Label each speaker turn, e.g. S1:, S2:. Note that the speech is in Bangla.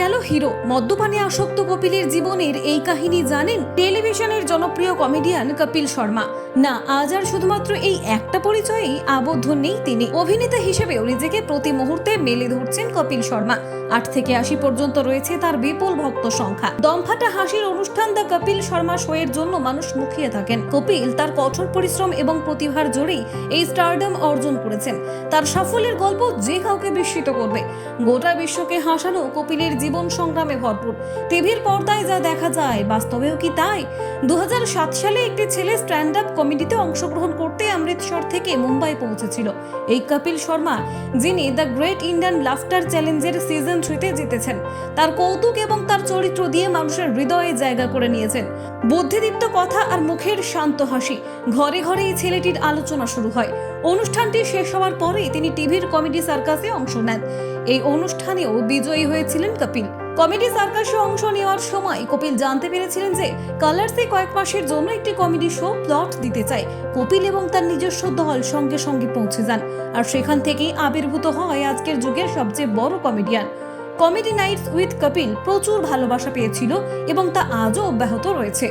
S1: গেল হিরো। মদ্যপানে আসক্ত কপিলের জীবনের এই কাহিনী জানেন টেলিভিশনের জনপ্রিয় কমেডিয়ান কপিল শর্মা। না, আজ আর শুধুমাত্র এই একটা পরিচয়েই আবদ্ধ নেই তিনি। অভিনেতা হিসেবেও নিজেকে প্রতি মুহূর্তে মেলে ধরছেন কপিল শর্মা। 8 থেকে 80 পর্যন্ত রয়েছে তার বিপুল ভক্ত সংখ্যা। দমফাটা হাসির অনুষ্ঠান দ্য কপিল শর্মা শো এর জন্য মানুষ মুখিয়ে থাকেন। কপিল তার কঠোর পরিশ্রম এবং প্রতিভার জোরেই এই স্টারডম অর্জন করেছেন। তার সাফল্যের গল্প যে কাউকে বিস্মিত করবে। গোটা বিশ্বকে হাসানো কপিলের জীবন সংগ্রামে ভরপুর। টিভির পর্দায় যা দেখা যায় বাস্তবেও কি তাই? 2007 সালে একটি ছেলে স্ট্যান্ড আপ কমেডিতে অংশগ্রহণ করতে অমৃতসর থেকে মুম্বাই পৌঁছেছিল। এই কপিল শর্মা, যিনি দ্য গ্রেট ইন্ডিয়ান লাফটার চ্যালেঞ্জের সিজন 3-তে জিতেছেন, তার কৌতুক এবং তার চরিত্র দিয়ে মানুষের হৃদয়ে জায়গা করে নিয়েছেন। বুদ্ধিদীপ্ত কথা আর মুখের শান্ত হাসি, ঘরে ঘরে এই ছেলেটির আলোচনা শুরু হয়। অনুষ্ঠানটি শেষ হওয়ার পরেই তিনি টিভির কমেডি সার্কাসে অংশ নেন। এই অনুষ্ঠানেও বিজয়ী হয়েছিলেন কপিল। কমেডি সার্কাসে অংশ নেওয়ার সময় কপিল জানতে পেরেছিলেন যে কালার্সে কয়েক মাসের জন্য একটি কমেডি শো প্লট দিতে চায়। কপিল এবং তার নিজস্ব দল সঙ্গে সঙ্গে পৌঁছে যান, আর সেখান থেকেই আবির্ভূত হয় আজকের যুগের সবচেয়ে বড় comedian. Comedy Knights with Kapil প্রচুর ভালোবাসা পেয়েছিল এবং তা আজও অব্যাহত রয়েছে।